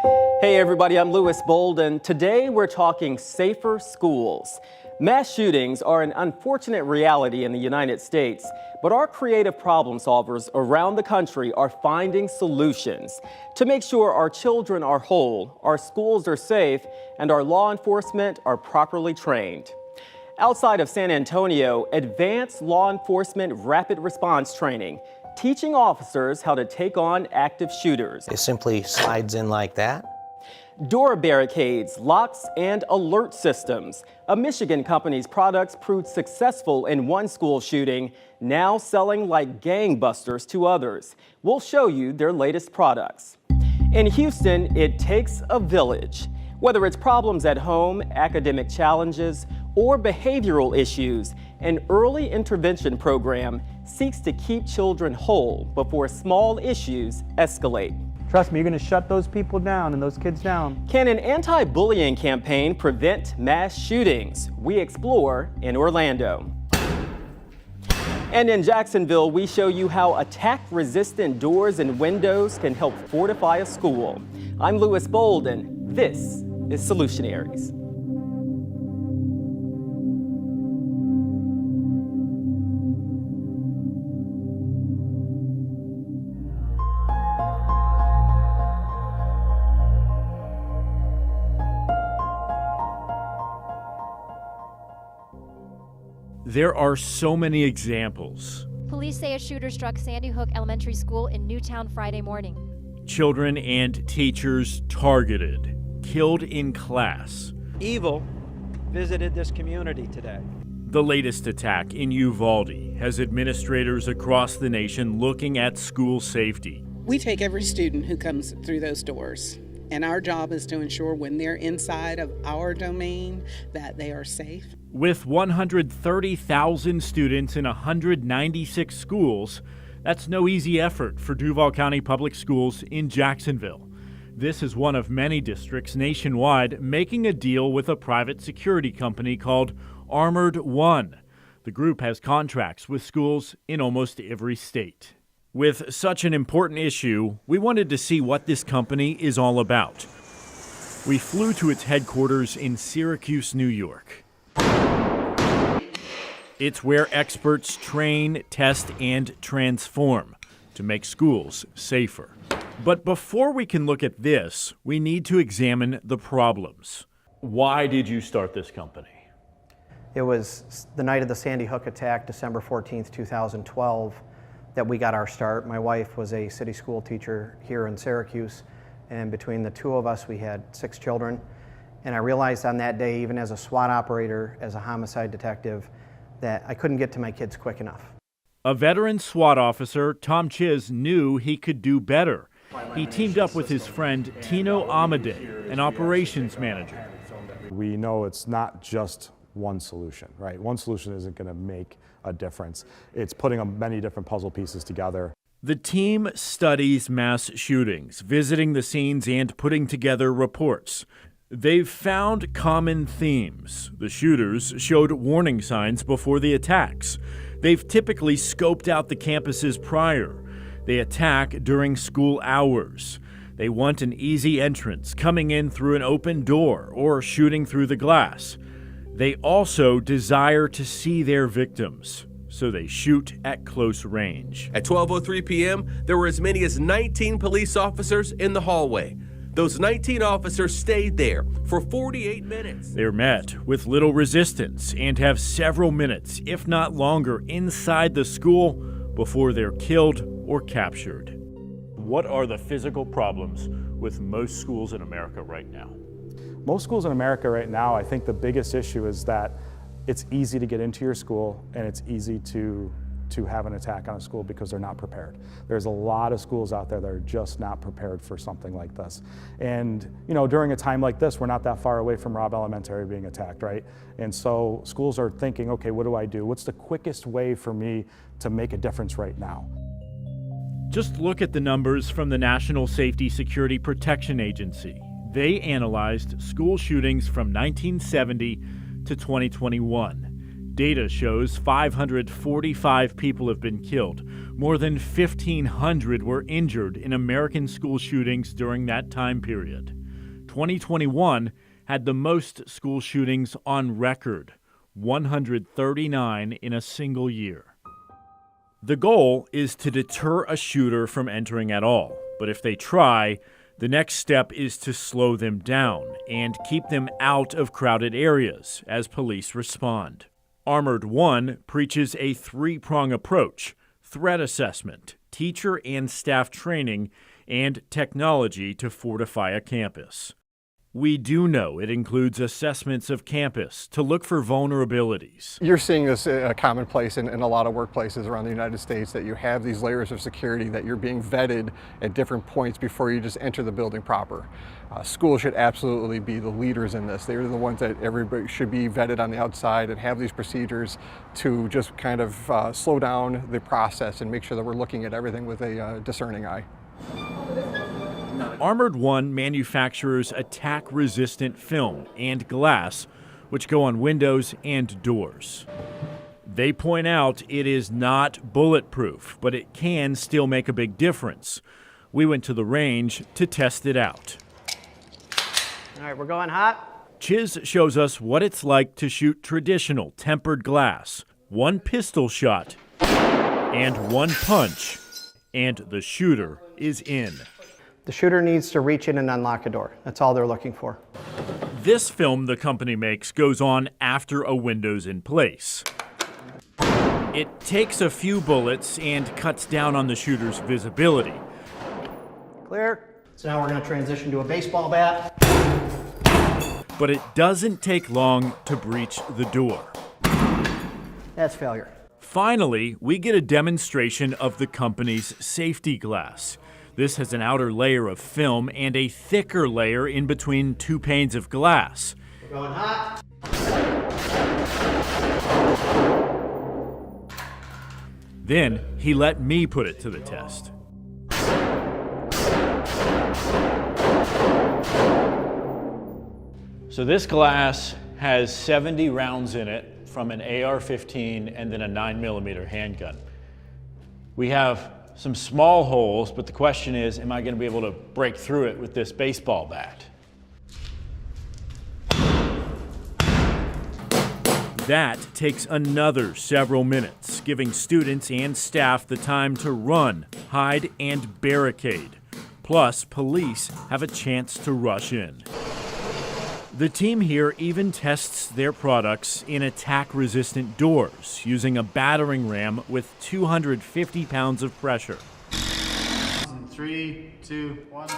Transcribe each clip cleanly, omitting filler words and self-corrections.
Hey everybody, I'm Louis Bolden. Today we're talking safer schools. Mass shootings are an unfortunate reality in the United States, but our creative problem solvers around the country are finding solutions to make sure our children are whole, our schools are safe, and our law enforcement are properly trained. Outside of San Antonio, advanced law enforcement rapid response training, teaching officers how to take on active shooters. It simply slides in like that. Door barricades, locks, and alert systems. A Michigan company's products proved successful in one school shooting, now selling like gangbusters to others. We'll show you their latest products. In Houston, it takes a village. Whether it's problems at home, academic challenges, or behavioral issues, an early intervention program seeks to keep children whole before small issues escalate. Trust me, you're going to shut those people down and those kids down. Can an anti-bullying campaign prevent mass shootings? We explore in Orlando. And in Jacksonville, we show you how attack-resistant doors and windows can help fortify a school. I'm Louis Bolden. This is Solutionaries. There are so many examples. Police say a shooter struck Sandy Hook Elementary School in Newtown Friday morning. Children and teachers targeted, killed in class. Evil visited this community today. The latest attack in Uvalde has administrators across the nation looking at school safety. We take every student who comes through those doors, and our job is to ensure when they're inside of our domain that they are safe. With 130,000 students in 196 schools, that's no easy effort for Duval County Public Schools in Jacksonville. This is one of many districts nationwide making a deal with a private security company called Armored One. The group has contracts with schools in almost every state. With such an important issue, we wanted to see what this company is all about. We flew to its headquarters in Syracuse, New York. It's where experts train, test, and transform to make schools safer. But before we can look at this, we need to examine the problems. Why did you start this company? It was the night of the Sandy Hook attack, December 14th, 2012, that we got our start. My wife was a city school teacher here in Syracuse, and between the two of us, we had 6 children. And I realized on that day, even as a SWAT operator, as a homicide detective, that I couldn't get to my kids quick enough. A veteran SWAT officer, Tom Chiz, knew he could do better. He teamed up with his friend Tino Amadei, an operations manager. We know it's not just one solution, right? One solution isn't going to make a difference. It's putting many different puzzle pieces together. The team studies mass shootings, visiting the scenes and putting together reports. They've found common themes. The shooters showed warning signs before the attacks. They've typically scoped out the campuses prior. They attack during school hours. They want an easy entrance, coming in through an open door or shooting through the glass. They also desire to see their victims, so they shoot at close range. At 12:03 p.m., there were as many as 19 police officers in the hallway. Those 19 officers stayed there for 48 minutes. They're met with little resistance and have several minutes, if not longer, inside the school before they're killed or captured. What are the physical problems with most schools in America right now? Most schools in America right now, I think the biggest issue is that it's easy to get into your school and it's easy to have an attack on a school because they're not prepared. There's a lot of schools out there that are just not prepared for something like this. And you know, during a time like this, we're not that far away from Robb Elementary being attacked, right? And so schools are thinking, okay, what do I do? What's the quickest way for me to make a difference right now? Just look at the numbers from the National Safety Security Protection Agency. They analyzed school shootings from 1970 to 2021. Data shows 545 people have been killed. More than 1,500 were injured in American school shootings during that time period. 2021 had the most school shootings on record, 139 in a single year. The goal is to deter a shooter from entering at all, but if they try, the next step is to slow them down and keep them out of crowded areas as police respond. Armored One preaches a three-prong approach: threat assessment, teacher and staff training, and technology to fortify a campus. We do know it includes assessments of campus to look for vulnerabilities. You're seeing this commonplace in a lot of workplaces around the United States, that you have these layers of security, that you're being vetted at different points before you just enter the building proper. Schools should absolutely be the leaders in this. They're the ones that everybody should be vetted on the outside and have these procedures to just kind of slow down the process and make sure that we're looking at everything with a discerning eye. Armored One manufactures attack-resistant film and glass, which go on windows and doors. They point out it is not bulletproof, but it can still make a big difference. We went to the range to test it out. All right, we're going hot. Chiz shows us what it's like to shoot traditional tempered glass. One pistol shot and one punch, and the shooter is in. The shooter needs to reach in and unlock a door. That's all they're looking for. This film the company makes goes on after a window's in place. It takes a few bullets and cuts down on the shooter's visibility. Clear. So now we're going to transition to a baseball bat. But it doesn't take long to breach the door. That's failure. Finally, we get a demonstration of the company's safety glass. This has an outer layer of film and a thicker layer in between two panes of glass. We're going hot. Then he let me put it to the test. So this glass has 70 rounds in it from an AR-15 and then a 9mm handgun. We have some small holes, but the question is, am I going to be able to break through it with this baseball bat? That takes another several minutes, giving students and staff the time to run, hide, and barricade. Plus, police have a chance to rush in. The team here even tests their products in attack-resistant doors using a battering ram with 250 pounds of pressure. 3, 2, 1.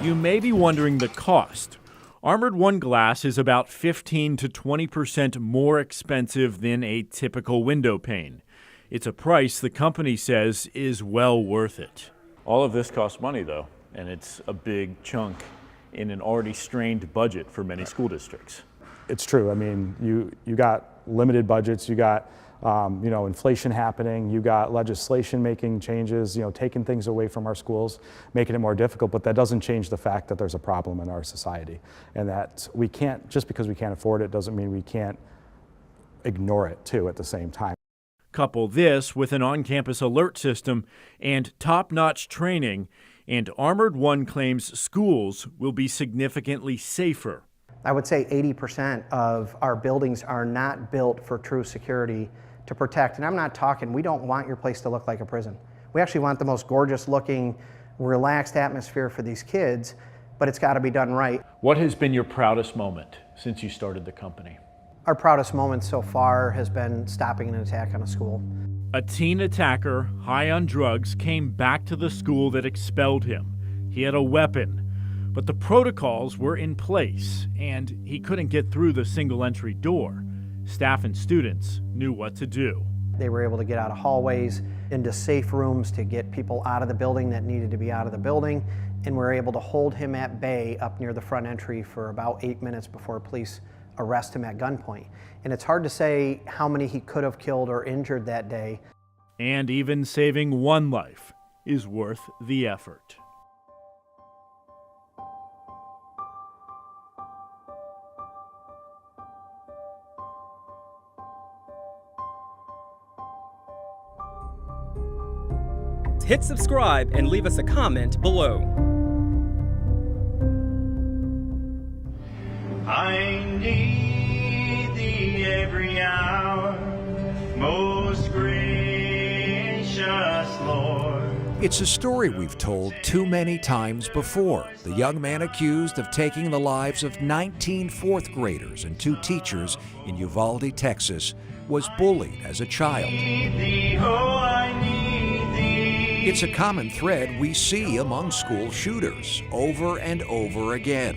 You may be wondering the cost. Armored One glass is about 15 to 20% more expensive than a typical window pane. It's a price the company says is well worth it. All of this costs money, though, and it's a big chunk in an already strained budget for many school districts. It's true. I mean, you got limited budgets, you got inflation happening, you got legislation making changes, taking things away from our schools, making it more difficult, but that doesn't change the fact that there's a problem in our society, and that we can't, just because we can't afford it doesn't mean we can't ignore it too at the same time. Couple this with an on-campus alert system and top-notch training, and Armored One claims schools will be significantly safer. I would say 80% of our buildings are not built for true security to protect. And I'm not talking, we don't want your place to look like a prison. We actually want the most gorgeous looking, relaxed atmosphere for these kids, but it's got to be done right. What has been your proudest moment since you started the company? Our proudest moment so far has been stopping an attack on a school. A teen attacker, high on drugs, came back to the school that expelled him. He had a weapon, but the protocols were in place, and he couldn't get through the single-entry door. Staff and students knew what to do. They were able to get out of hallways, into safe rooms to get people out of the building that needed to be out of the building, and were able to hold him at bay up near the front entry for about 8 minutes before police arrest him at gunpoint. And it's hard to say how many he could have killed or injured that day. And even saving one life is worth the effort. Hit subscribe and leave us a comment below. I need thee every hour, most gracious Lord. It's a story we've told too many times before. The young man accused of taking the lives of 19 fourth graders and 2 teachers in Uvalde, Texas, was bullied as a child. It's a common thread we see among school shooters over and over again.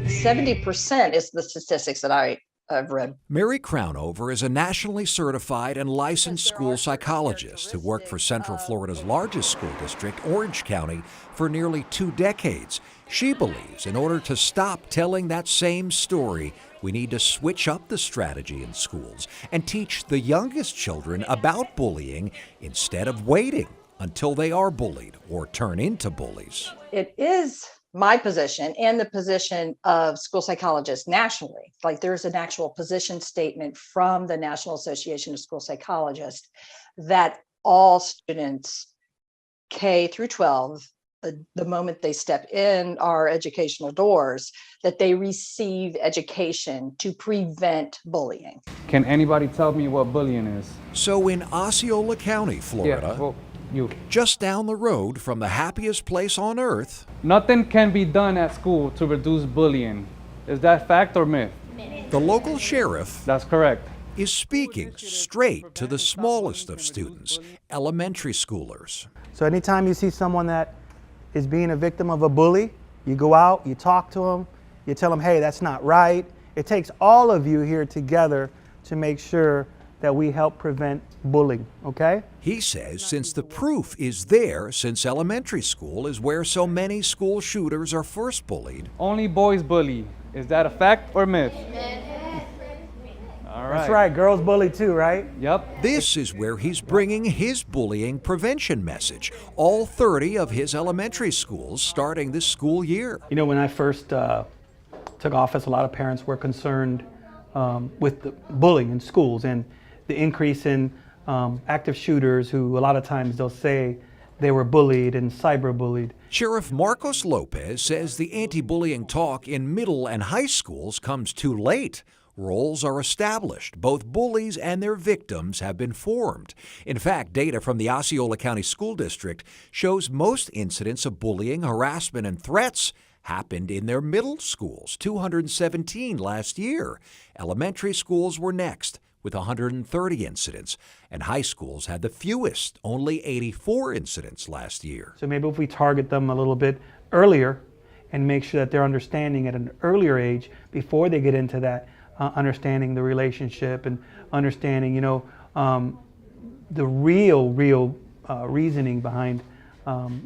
70% is the statistics that I've read. Mary Crownover is a nationally certified and licensed school psychologist who worked for Central Florida's largest school district, Orange County, for nearly 2 decades. She believes in order to stop telling that same story, we need to switch up the strategy in schools and teach the youngest children about bullying instead of waiting until they are bullied or turn into bullies. It is my position and the position of school psychologists nationally. Like, there's an actual position statement from the National Association of School Psychologists that all students K through 12, the moment they step in our educational doors, that they receive education to prevent bullying. Can anybody tell me what bullying is? So in Osceola County, Florida, just down the road from the happiest place on earth, nothing can be done at school to reduce bullying. Is that fact or myth? The local sheriff, that's correct, is speaking straight to the smallest of students, elementary schoolers. So anytime you see someone that is being a victim of a bully, you go out, you talk to them, you tell them, hey, that's not right. It takes all of you here together to make sure that we help prevent bullying, okay? He says since the proof is there, since elementary school is where so many school shooters are first bullied. Only boys bully. Is that a fact or myth? All right. That's right, girls bully too, right? Yep. This is where he's bringing his bullying prevention message. All 30 of his elementary schools starting this school year. You know, when I first took office, a lot of parents were concerned with the bullying in schools and the increase in active shooters who a lot of times they'll say they were bullied and cyberbullied. Sheriff Marcos Lopez says the anti-bullying talk in middle and high schools comes too late. Roles are established. Both bullies and their victims have been formed. In fact, data from the Osceola County School District shows most incidents of bullying, harassment, and threats happened in their middle schools, 217 last year. Elementary schools were next, with 130 incidents, and high schools had the fewest, only 84 incidents last year. So maybe if we target them a little bit earlier and make sure that they're understanding at an earlier age before they get into that, understanding the relationship and understanding, the real reasoning behind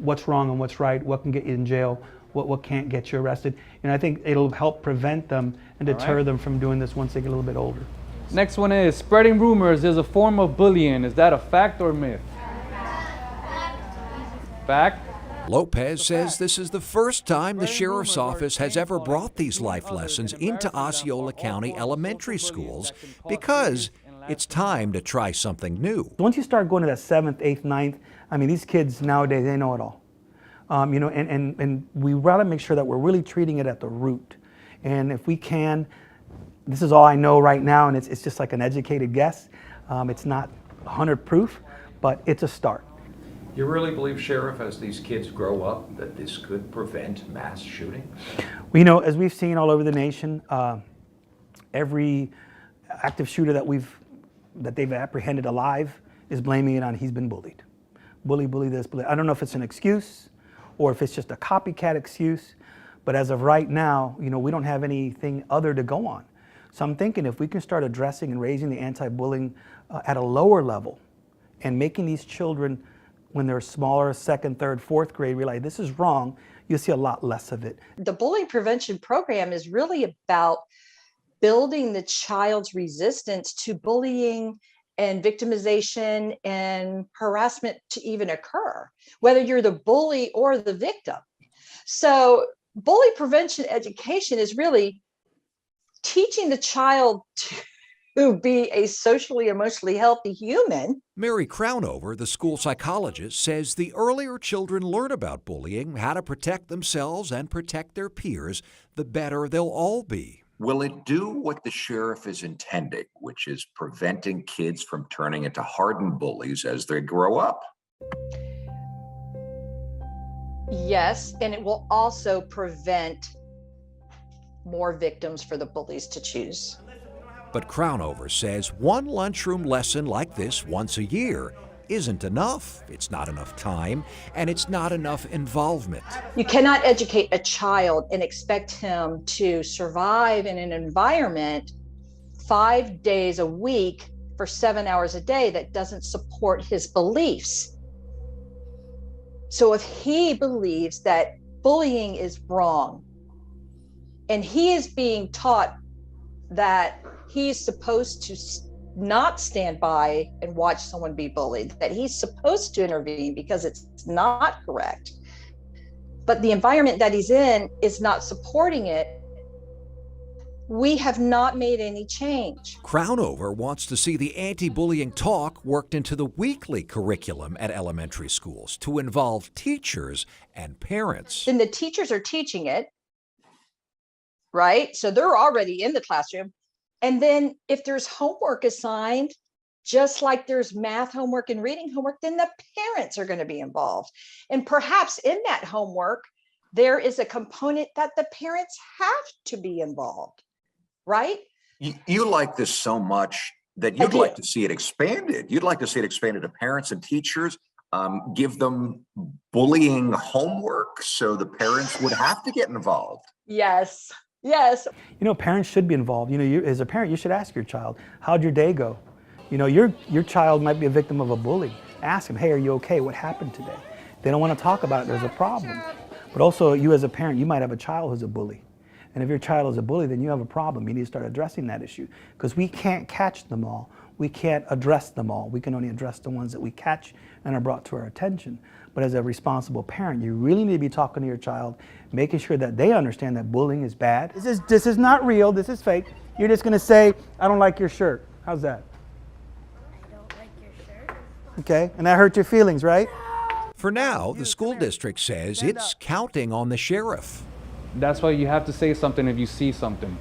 what's wrong and what's right, what can get you in jail, what can't get you arrested. And I think it'll help prevent them and deter them from doing this once they get a little bit older. Next one is spreading rumors is a form of bullying. Is that a fact or myth? Fact. Lopez says this is the first time the sheriff's office has ever brought these life lessons into Osceola County elementary schools because it's time to try something new. Once you start going to that 7th, 8th, 9th, I mean, these kids nowadays, they know it all. And we rather make sure that we're really treating it at the root. And if we can, this is all I know right now, and it's just like an educated guess. It's not 100 proof, but it's a start. You really believe, Sheriff, as these kids grow up, that this could prevent mass shootings? Well, as we've seen all over the nation, every active shooter that they've apprehended alive is blaming it on he's been bullied. Bully this, bully. I don't know if it's an excuse or if it's just a copycat excuse, but as of right now, we don't have anything other to go on. So I'm thinking if we can start addressing and raising the anti-bullying at a lower level and making these children, when they're smaller, 2nd, 3rd, 4th grade, realize this is wrong, you'll see a lot less of it. The bullying prevention program is really about building the child's resistance to bullying and victimization and harassment to even occur, whether you're the bully or the victim. So bully prevention education is really teaching the child to be a socially, emotionally healthy human. Mary Crownover, the school psychologist, says the earlier children learn about bullying, how to protect themselves and protect their peers, the better they'll all be. Will it do what the sheriff is intending, which is preventing kids from turning into hardened bullies as they grow up? Yes, and it will also prevent more victims for the bullies to choose. But Crownover says one lunchroom lesson like this once a year isn't enough. It's not enough time, and it's not enough involvement. You cannot educate a child and expect him to survive in an environment 5 days a week for 7 hours a day that doesn't support his beliefs. So if he believes that bullying is wrong, and he is being taught that he's supposed to not stand by and watch someone be bullied, that he's supposed to intervene because it's not correct, but the environment that he's in is not supporting it, we have not made any change. Crownover wants to see the anti-bullying talk worked into the weekly curriculum at elementary schools to involve teachers and parents. Then the teachers are teaching it, right? So they're already in the classroom. And then if there's homework assigned, just like there's math homework and reading homework, then the parents are going to be involved. And perhaps in that homework, there is a component that the parents have to be involved, right? You like this so much that you'd like to see it expanded. You'd like to see it expanded to parents and teachers, give them bullying homework so the parents would have to get involved. Yes. Yes. You know, parents should be involved. You know, you, as a parent, you should ask your child, how'd your day go? You know, your child might be a victim of a bully. Ask them, hey, are you okay? What happened today? They don't want to talk about it, there's a problem. But also, you as a parent, you might have a child who's a bully. And if your child is a bully, then you have a problem. You need to start addressing that issue. Because we can't catch them all. We can't address them all. We can only address the ones that we catch and are brought to our attention. But as a responsible parent, you really need to be talking to your child, making sure that they understand that bullying is bad. This is not real, this is fake. You're just gonna say, I don't like your shirt. How's that? I don't like your shirt. Okay, and that hurt your feelings, right? For now, the school district says it's counting on the sheriff. That's why you have to say something if you see something,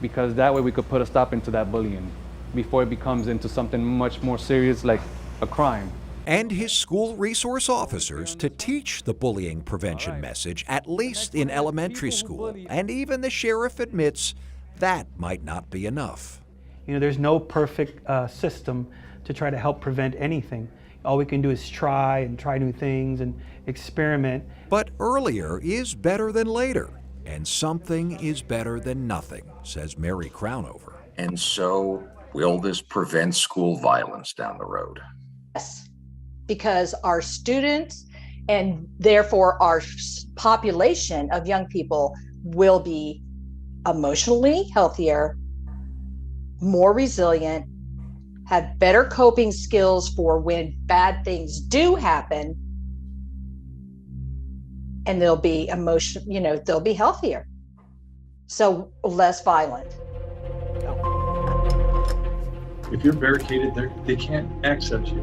because that way we could put a stop into that bullying before it becomes into something much more serious like a crime. And his school resource officers to teach the bullying prevention message, at least in elementary school. And even the sheriff admits that might not be enough. You know, there's no perfect system to try to help prevent anything. All we can do is try new things and experiment. But earlier is better than later, and something is better than nothing, says Mary Crownover. And so, will this prevent school violence down the road? Yes. Because our students and therefore our population of young people will be emotionally healthier, more resilient, have better coping skills for when bad things do happen, and they'll be they'll be healthier. So less violent. If you're barricaded, they can't access you.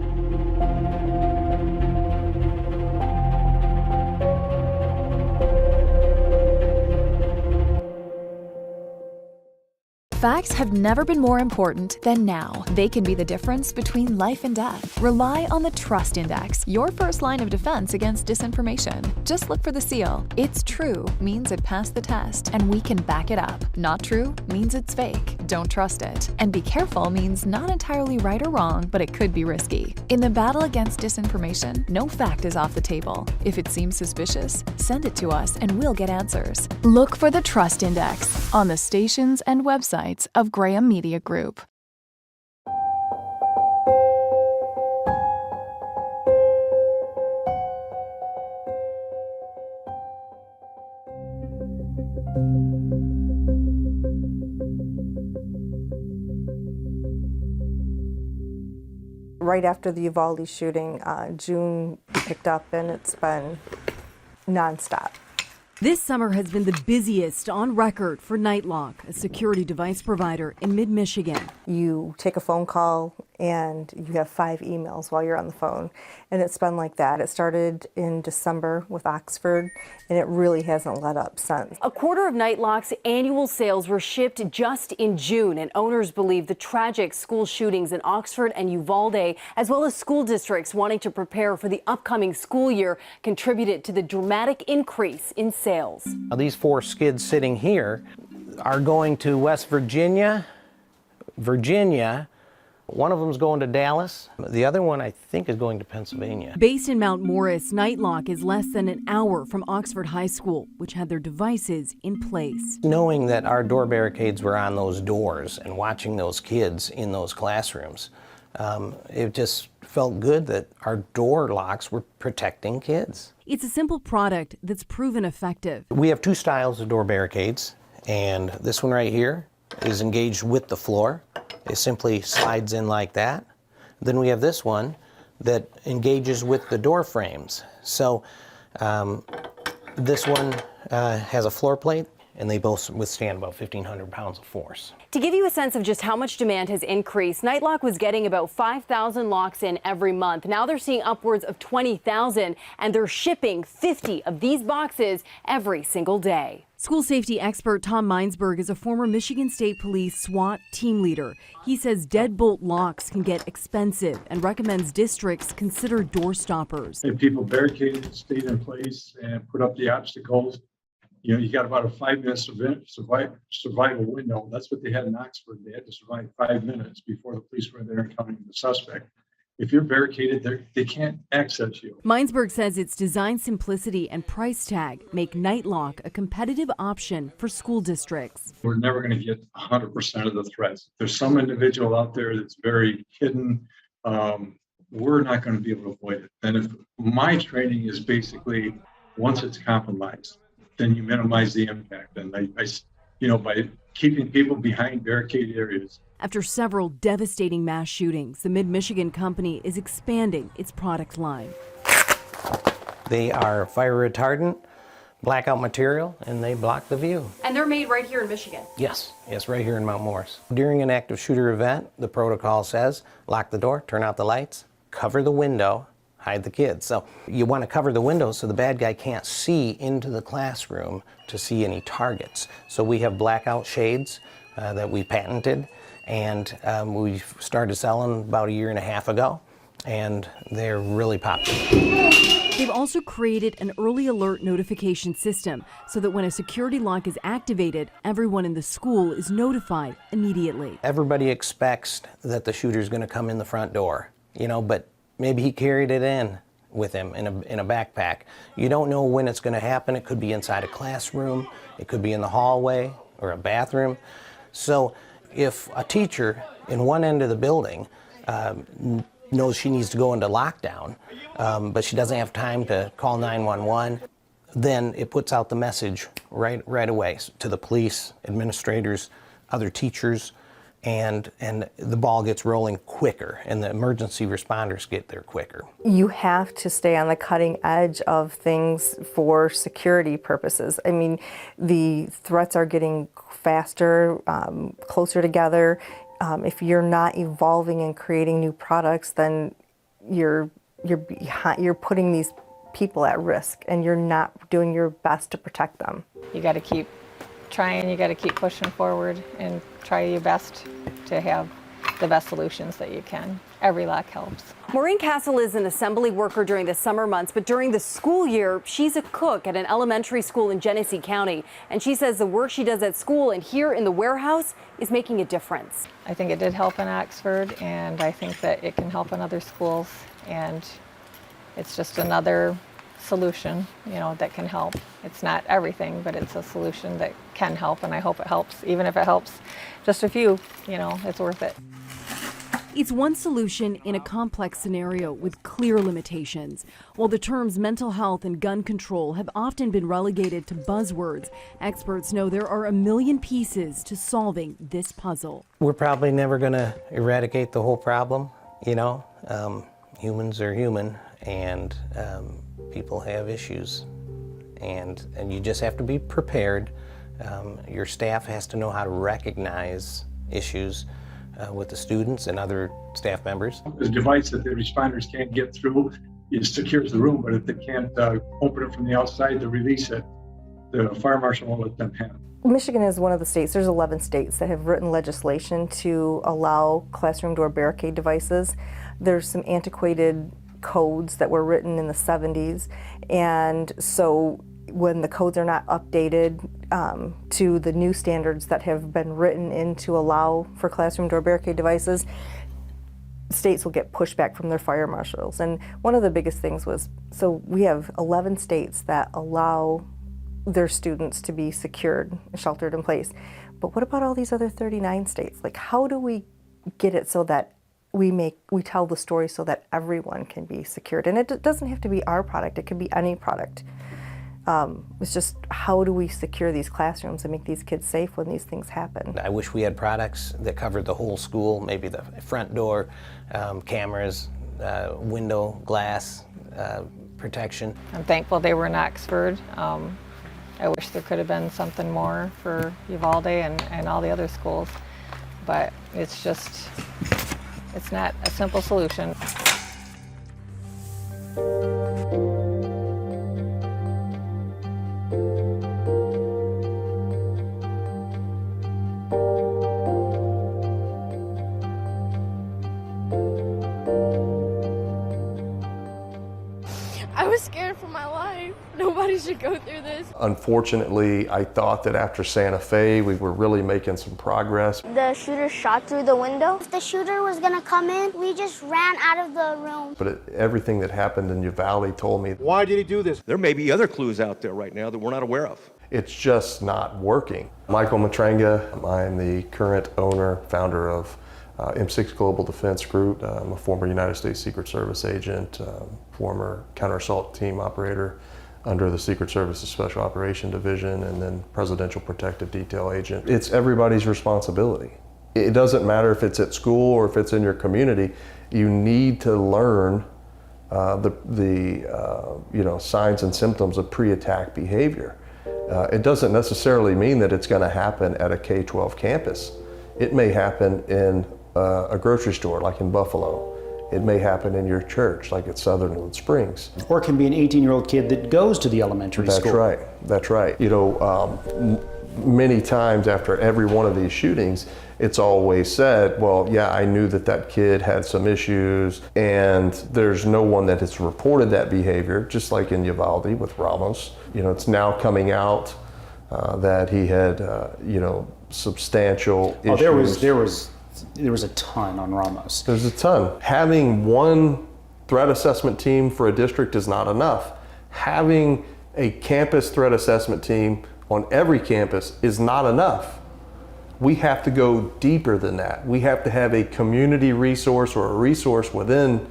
Facts have never been more important than now. They can be the difference between life and death. Rely on the Trust Index, your first line of defense against disinformation. Just look for the seal. It's true means it passed the test, and we can back it up. Not true means it's fake. Don't trust it. And be careful means not entirely right or wrong, but it could be risky. In the battle against disinformation, no fact is off the table. If it seems suspicious, send it to us and we'll get answers. Look for the Trust Index on the stations and websites of Graham Media Group. Right after the Uvalde shooting, June picked up, and it's been nonstop. This summer has been the busiest on record for NightLock, a security device provider in mid-Michigan. You take a phone call and you have 5 emails while you're on the phone. And it's been like that. It started in December with Oxford, and it really hasn't let up since. A quarter of NightLock's annual sales were shipped just in June, and owners believe the tragic school shootings in Oxford and Uvalde, as well as school districts wanting to prepare for the upcoming school year, contributed to the dramatic increase in sales. Now, these 4 skids sitting here are going to West Virginia, one of them is going to Dallas. The other one, I think, is going to Pennsylvania. Based in Mount Morris, NightLock is less than an hour from Oxford High School, which had their devices in place. Knowing that our door barricades were on those doors and watching those kids in those classrooms, it just felt good that our door locks were protecting kids. It's a simple product that's proven effective. We have 2 styles of door barricades, and this one right here is engaged with the floor. It simply slides in like that. Then we have this one that engages with the door frames. So this one has a floor plate, and they both withstand about 1,500 pounds of force. To give you a sense of just how much demand has increased, NightLock was getting about 5,000 locks in every month. Now they're seeing upwards of 20,000, and they're shipping 50 of these boxes every single day. School safety expert Tom Meinsberg is a former Michigan State Police SWAT team leader. He says deadbolt locks can get expensive and recommends districts consider door stoppers. If people barricaded, stayed in place, and put up the obstacles, you got about a 5-minute survival window. That's what they had in Oxford. They had to survive 5 minutes before the police were there encountering the suspect. If you're barricaded, they can't access you. Meinsberg says its design simplicity and price tag make NightLock a competitive option for school districts. We're never going to get 100% of the threats. There's some individual out there that's very hidden. We're not going to be able to avoid it. And if my training is basically, once it's compromised, then you minimize the impact. And by keeping people behind barricade areas. After several devastating mass shootings, the Mid-Michigan company is expanding its product line. They are fire retardant, blackout material, and they block the view. And they're made right here in Michigan? Yes, right here in Mount Morris. During an active shooter event, the protocol says, lock the door, turn out the lights, cover the window, hide the kids. So you want to cover the window so the bad guy can't see into the classroom to see any targets. So we have blackout shades that we patented, and we started selling about 1.5 years ago, and they're really popular. They've also created an early alert notification system so that when a security lock is activated, everyone in the school is notified immediately. Everybody expects that the shooter's going to come in the front door, but maybe he carried it in with him in a backpack. You don't know when it's going to happen. It could be inside a classroom, it could be in the hallway or a bathroom. So if a teacher in one end of the building knows she needs to go into lockdown, but she doesn't have time to call 911, then it puts out the message right away to the police, administrators, other teachers, and the ball gets rolling quicker, and the emergency responders get there quicker. You have to stay on the cutting edge of things for security purposes. I mean, the threats are getting faster, closer together. If you're not evolving and creating new products, then you're putting these people at risk, and you're not doing your best to protect them. You got to keep trying, you got to keep pushing forward and try your best to have the best solutions that you can. Every lock helps. Maureen Castle is an assembly worker during the summer months, but during the school year, she's a cook at an elementary school in Genesee County. And she says the work she does at school and here in the warehouse is making a difference. I think it did help in Oxford, and I think that it can help in other schools. And it's just another solution, that can help. It's not everything, but it's a solution that can help, and I hope it helps. Even if it helps just a few, it's worth it. It's one solution in a complex scenario with clear limitations. While the terms mental health and gun control have often been relegated to buzzwords, experts know there are a million pieces to solving this puzzle. We're probably never going to eradicate the whole problem, Humans are human, and people have issues. and you just have to be prepared. Your staff has to know how to recognize issues with the students and other staff members. The device that the responders can't get through secures the room, but if they can't open it from the outside to release it, the fire marshal won't let them have it. Michigan is one of the states, there's 11 states that have written legislation to allow classroom door barricade devices. There's some antiquated codes that were written in the 70s, and so when the codes are not updated to the new standards that have been written in to allow for classroom door barricade devices, states will get pushback from their fire marshals. And one of the biggest things was, so we have 11 states that allow their students to be secured, sheltered in place. But what about all these other 39 states? Like, how do we get it so that we tell the story so that everyone can be secured? And it doesn't have to be our product, it could be any product. It's just, how do we secure these classrooms and make these kids safe when these things happen? I wish we had products that covered the whole school, maybe the front door, cameras, window, glass, protection. I'm thankful they were in Oxford. I wish there could have been something more for Uvalde and all the other schools, but it's just, it's not a simple solution. I was scared for my life. Nobody should go through this. Unfortunately, I thought that after Santa Fe, we were really making some progress. The shooter shot through the window. If the shooter was gonna come in, we just ran out of the room. But everything that happened in Uvalde told me, why did he do this? There may be other clues out there right now that we're not aware of. It's just not working. Michael Matranga, I'm the current owner, founder of M6 Global Defense Group. I'm a former United States Secret Service agent, former counter-assault team operator under the Secret Service's Special Operation Division, and then Presidential Protective Detail agent. It's everybody's responsibility. It doesn't matter if it's at school or if it's in your community. You need to learn the signs and symptoms of pre-attack behavior. It doesn't necessarily mean that it's going to happen at a K-12 campus. It may happen in a grocery store, like in Buffalo. It may happen in your church, like at Sutherland Springs. Or it can be an 18-year-old kid that goes to the elementary school. That's right, that's right. You know, many times after every one of these shootings, it's always said, well, yeah, I knew that that kid had some issues, and there's no one that has reported that behavior, just like in Uvalde with Ramos. You know, it's now coming out that he had, substantial issues. There was a ton on Ramos. There's a ton. Having one threat assessment team for a district is not enough. Having a campus threat assessment team on every campus is not enough. We have to go deeper than that. We have to have a community resource or a resource within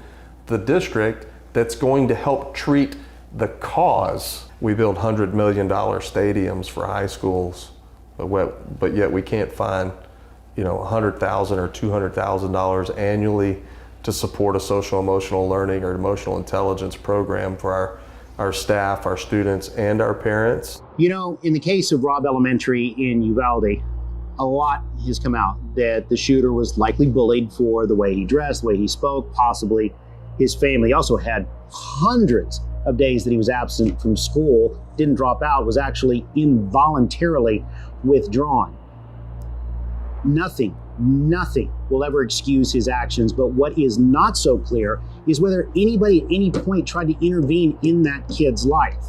the district that's going to help treat the cause. We build $100 million stadiums for high schools, but yet we can't find $100,000 or $200,000 annually to support a social emotional learning or emotional intelligence program for our staff, our students, and our parents. You know, in the case of Robb Elementary in Uvalde, a lot has come out that the shooter was likely bullied for the way he dressed, the way he spoke, possibly his family. He also had hundreds of days that he was absent from school, didn't drop out, was actually involuntarily withdrawn. Nothing will ever excuse his actions, but what is not so clear is whether anybody at any point tried to intervene in that kid's life.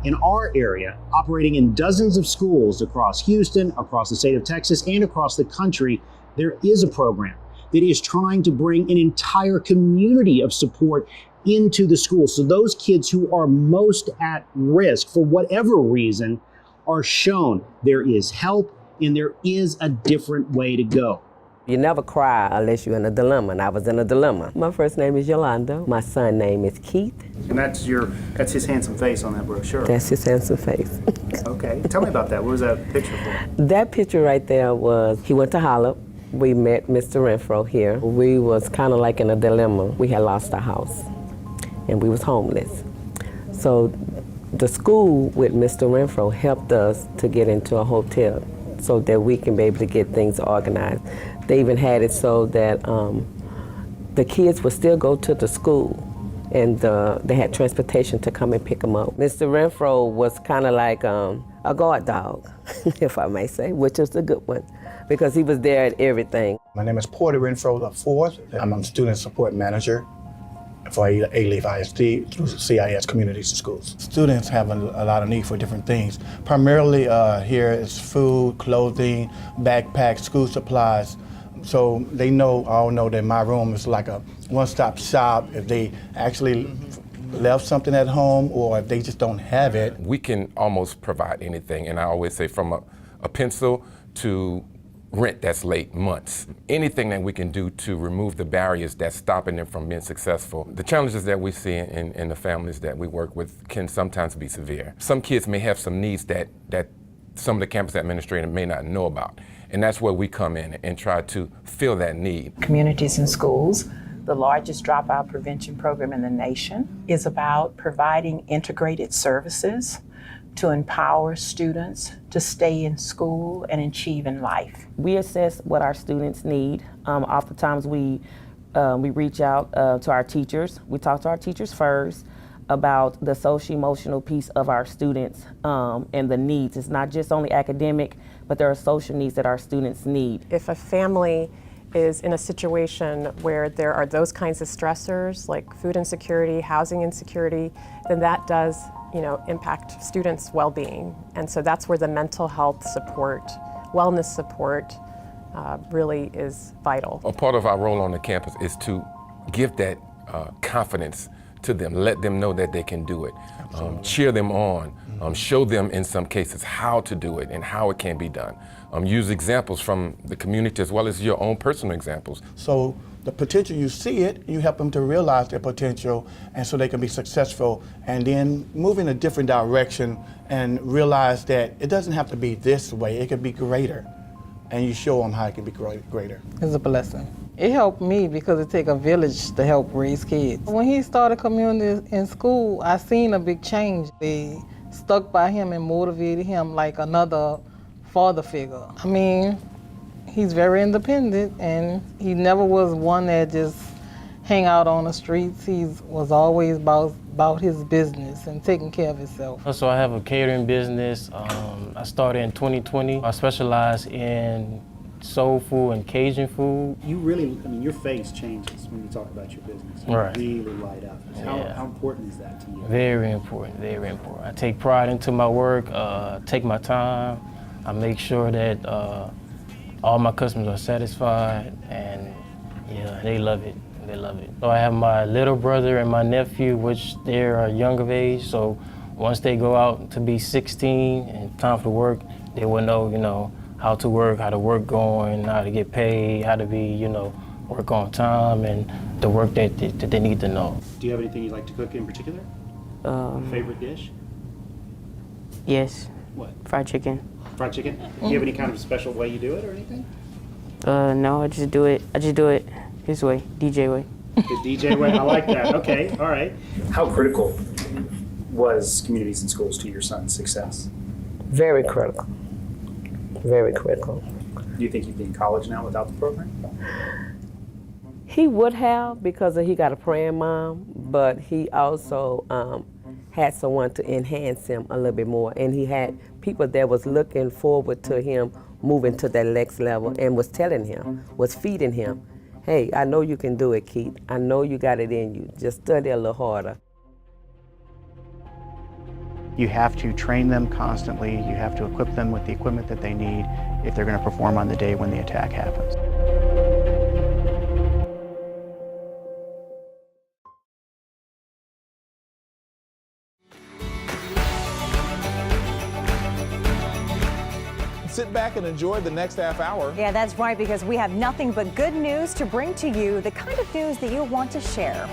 In our area, operating in dozens of schools across Houston, across the state of Texas, and across the country, there is a program that is trying to bring an entire community of support into the schools. So those kids who are most at risk for whatever reason are shown there is help and there is a different way to go. You never cry unless you're in a dilemma, and I was in a dilemma. My first name is Yolanda. My son's name is Keith. And that's his handsome face on that brochure. That's his handsome face. Okay, tell me about that. What was that picture for? That picture right there was, he went to Hollop. We met Mr. Renfro here. We was kind of like in a dilemma. We had lost our house, and we was homeless. So The school with Mr. Renfro helped us to get into a hotel so that we can be able to get things organized. They even had it so that the kids would still go to the school, and they had transportation to come and pick them up. Mr. Renfro was kind of like a guard dog, if I may say, which is a good one, because he was there at everything. My name is Porter Renfro IV. I'm a student support manager for A-Leaf ISD through CIS Communities and Schools. Students have a lot of need for different things. Primarily here is food, clothing, backpacks, school supplies. So they all know that my room is like a one-stop shop if they actually left something at home or if they just don't have it. We can almost provide anything, and I always say from a pencil to rent that's late months. Anything that we can do to remove the barriers that's stopping them from being successful. The challenges that we see in the families that we work with can sometimes be severe. Some kids may have some needs that some of the campus administrators may not know about. And that's where we come in and try to fill that need. Communities and Schools, the largest dropout prevention program in the nation, is about providing integrated services to empower students to stay in school and achieve in life. We assess what our students need. Oftentimes we reach out to our teachers. We talk to our teachers first about the social-emotional piece of our students and the needs. It's not just only academic, but there are social needs that our students need. If a family is in a situation where there are those kinds of stressors like food insecurity, housing insecurity, then that does impact students' well-being. And so that's where the mental health support, wellness support really is vital. A part of our role on the campus is to give that confidence to them, let them know that they can do it, cheer them on, show them in some cases how to do it and how it can be done. Use examples from the community as well as your own personal examples. So the potential, you see it, you help them to realize their potential and so they can be successful and then move in a different direction and realize that it doesn't have to be this way, it could be greater. And you show them how it can be greater. It's a blessing. It helped me because it takes a village to help raise kids. When he started community in school, I seen a big change. They stuck by him and motivated him like another father figure. I mean, he's very independent and he never was one that just hang out on the streets. He was always about his business and taking care of himself. So I have a catering business. I started in 2020. I specialize in soul food and Cajun food. You really, your face changes when you talk about your business. You right. really light up. How important is that to you? Very important, very important. I take pride into my work, take my time. I make sure that all my customers are satisfied, and yeah, they love it. They love it. So I have my little brother and my nephew, which they are young of age. So once they go out to be 16 and time for work, they will know, how to work, how the work going, how to get paid, how to be, work on time, and the work that they need to know. Do you have anything you like to cook in particular? Favorite dish? Yes. What? Fried chicken. Fried chicken? Do you have any kind of special way you do it or anything? No, I just do it his way, DJ way. The DJ way, I like that. Okay, all right. How critical was Communities and Schools to your son's success? Very critical. Very critical. Do you think he'd be in college now without the program? He would have because he got a praying mom, but he also had someone to enhance him a little bit more, and he had people that was looking forward to him moving to that next level and was telling him, was feeding him, hey, I know you can do it, Keith. I know you got it in you. Just study a little harder. You have to train them constantly. You have to equip them with the equipment that they need if they're going to perform on the day when the attack happens. Sit back and enjoy the next half hour. Yeah, that's right, because we have nothing but good news to bring to you, the kind of news that you'll want to share.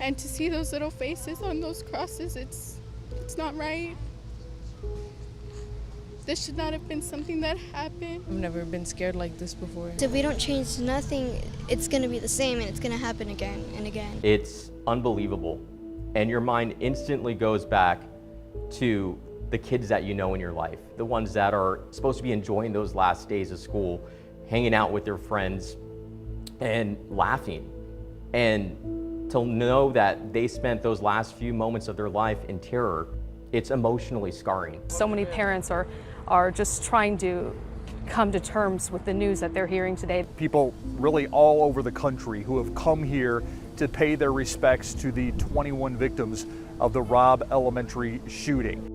And to see those little faces on those crosses, it's not right. This should not have been something that happened. I've never been scared like this before. If we don't change nothing, it's going to be the same and it's going to happen again and again. It's unbelievable. And your mind instantly goes back to the kids that you know in your life, the ones that are supposed to be enjoying those last days of school, hanging out with their friends and laughing. And to know that they spent those last few moments of their life in terror, it's emotionally scarring. So many parents are just trying to come to terms with the news that they're hearing today. People really all over the country who have come here to pay their respects to the 21 victims of the Robb Elementary shooting.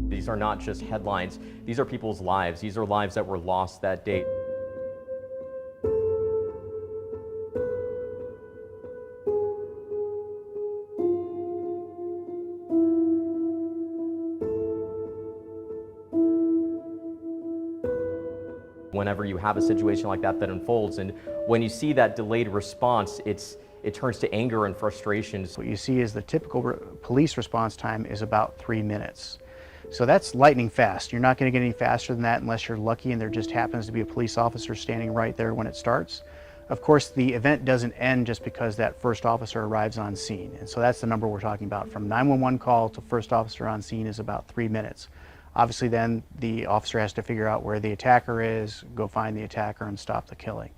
These are not just headlines, these are people's lives. These are lives that were lost that day. Whenever you have a situation like that unfolds, and when you see that delayed response, it turns to anger and frustration. What you see is the typical police response time is about 3 minutes. So that's lightning fast. You're not going to get any faster than that unless you're lucky and there just happens to be a police officer standing right there when it starts. Of course, the event doesn't end just because that first officer arrives on scene. And so that's the number we're talking about. From 911 call to first officer on scene is about 3 minutes. Obviously then the officer has to figure out where the attacker is, go find the attacker and stop the killing.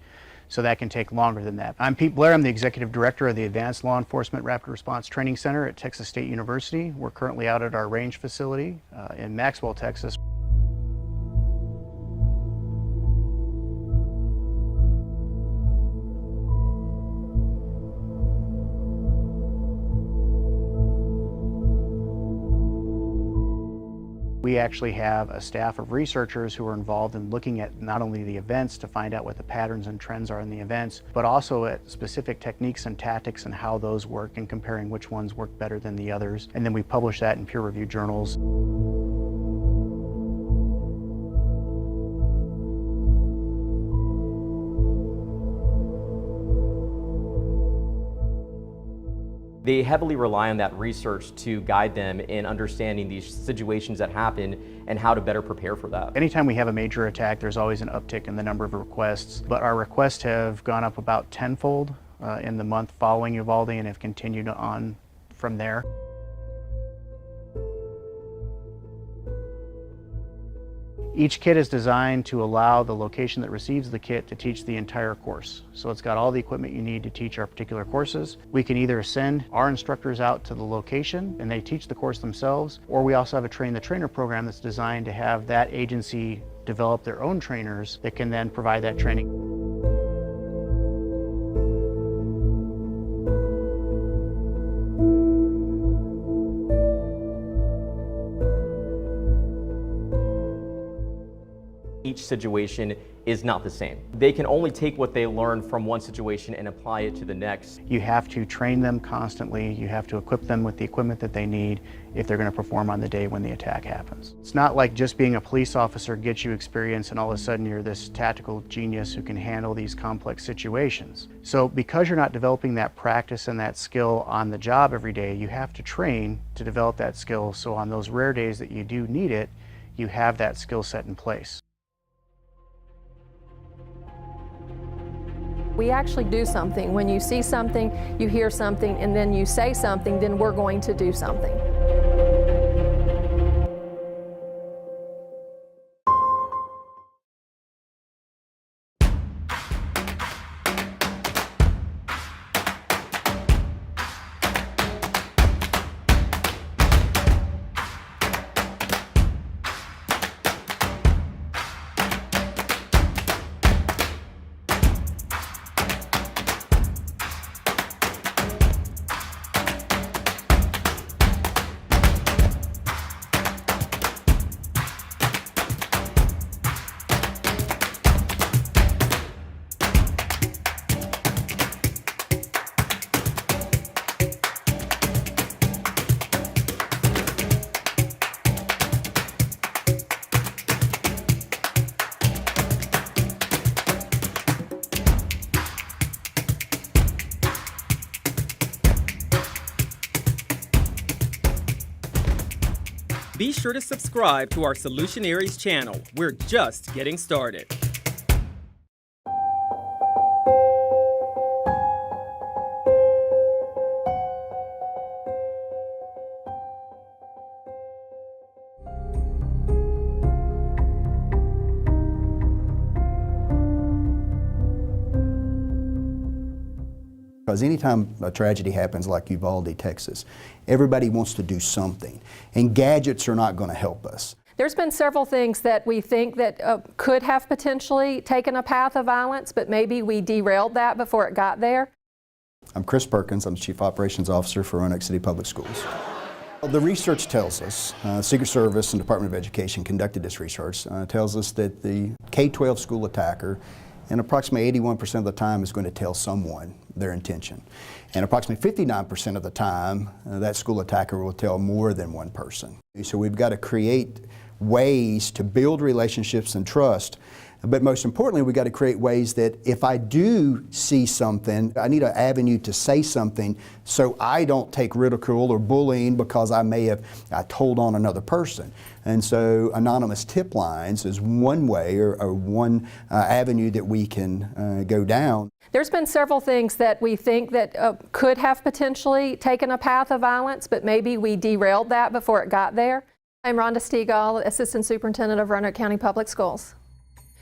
So that can take longer than that. I'm Pete Blair. I'm the Executive Director of the Advanced Law Enforcement Rapid Response Training Center at Texas State University. We're currently out at our range facility in Maxwell, Texas. We actually have a staff of researchers who are involved in looking at not only the events to find out what the patterns and trends are in the events, but also at specific techniques and tactics and how those work and comparing which ones work better than the others. And then we publish that in peer-reviewed journals. They heavily rely on that research to guide them in understanding these situations that happen and how to better prepare for that. Anytime we have a major attack, there's always an uptick in the number of requests, but our requests have gone up about tenfold in the month following Uvalde and have continued on from there. Each kit is designed to allow the location that receives the kit to teach the entire course. So it's got all the equipment you need to teach our particular courses. We can either send our instructors out to the location and they teach the course themselves, or we also have a train the trainer program that's designed to have that agency develop their own trainers that can then provide that training. Each situation is not the same. They can only take what they learn from one situation and apply it to the next. You have to train them constantly. You have to equip them with the equipment that they need if they're going to perform on the day when the attack happens. It's not like just being a police officer gets you experience and all of a sudden you're this tactical genius who can handle these complex situations. So because you're not developing that practice and that skill on the job every day, you have to train to develop that skill so on those rare days that you do need it, you have that skill set in place. We actually do something. When you see something, you hear something, and then you say something, then we're going to do something. Be sure to subscribe to our Solutionaries channel. We're just getting started. Because anytime a tragedy happens like Uvalde, Texas, everybody wants to do something, and gadgets are not going to help us. There's been several things that we think that could have potentially taken a path of violence, but maybe we derailed that before it got there. I'm Chris Perkins. I'm the Chief Operations Officer for Roanoke City Public Schools. The research tells us, Secret Service and Department of Education conducted this research, tells us that the K-12 school attacker, and approximately 81% of the time, is going to tell someone their intention. And approximately 59% of the time, that school attacker will tell more than one person. So we've got to create ways to build relationships and trust. But most importantly, we've got to create ways that if I do see something, I need an avenue to say something so I don't take ridicule or bullying because I may have told on another person. And so anonymous tip lines is one way or one avenue that we can go down. There's been several things that we think that could have potentially taken a path of violence, but maybe we derailed that before it got there. I'm Rhonda Stegall, Assistant Superintendent of Roanoke County Public Schools.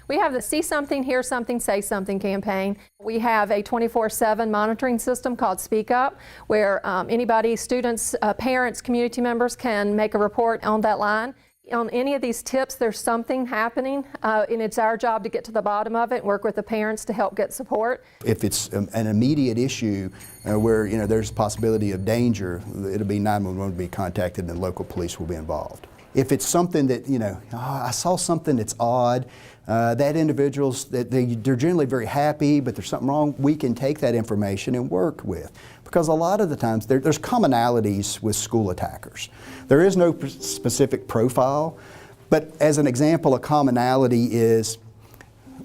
We have the See Something, Hear Something, Say Something campaign. We have a 24/7 monitoring system called Speak Up, where anybody, students, parents, community members can make a report on that line. On any of these tips, there's something happening, and it's our job to get to the bottom of it and work with the parents to help get support. If it's an immediate issue where there's a possibility of danger, it'll be 911 to be contacted and the local police will be involved. If it's something that, I saw something that's odd, that individuals, they're generally very happy, but there's something wrong, we can take that information and work with. Because a lot of the times there's commonalities with school attackers. There is no specific profile, but as an example, a commonality is,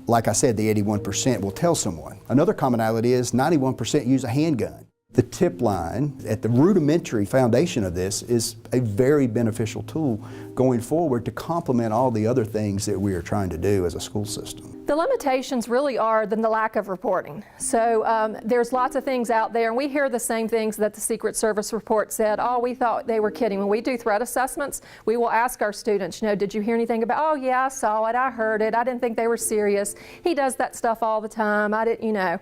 like I said, the 81% will tell someone. Another commonality is 91% use a handgun. The tip line at the rudimentary foundation of this is a very beneficial tool going forward to complement all the other things that we are trying to do as a school system. The limitations really are the lack of reporting. So there's lots of things out there, and we hear the same things that the Secret Service report said. Oh, we thought they were kidding. When we do threat assessments, we will ask our students, did you hear anything about, oh yeah, I saw it, I heard it, I didn't think they were serious. He does that stuff all the time, I didn't,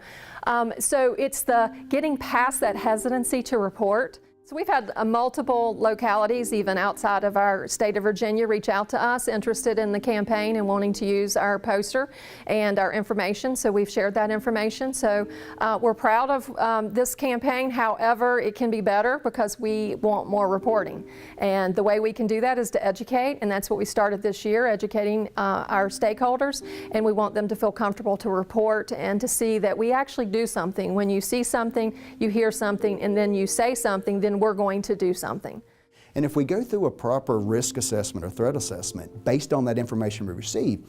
So it's the getting past that hesitancy to report. So we've had multiple localities, even outside of our state of Virginia, reach out to us interested in the campaign and wanting to use our poster and our information. So we've shared that information. So we're proud of this campaign. However, it can be better because we want more reporting. And the way we can do that is to educate, and that's what we started this year, educating our stakeholders. And we want them to feel comfortable to report and to see that we actually do something. When you see something, you hear something, and then you say something, then we're going to do something. And if we go through a proper risk assessment or threat assessment based on that information we receive,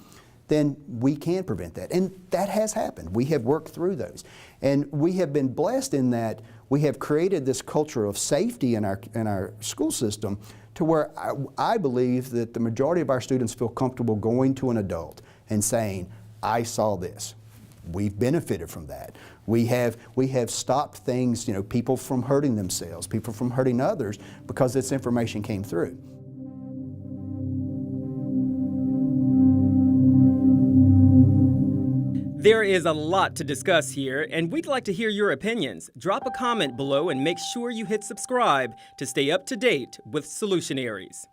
then we can prevent that. And that has happened. We have worked through those. And we have been blessed in that we have created this culture of safety in our school system to where I believe that the majority of our students feel comfortable going to an adult and saying, I saw this. We've benefited from that. We have stopped things, people from hurting themselves, people from hurting others, because this information came through. There is a lot to discuss here, and we'd like to hear your opinions. Drop a comment below and make sure you hit subscribe to stay up to date with Solutionaries.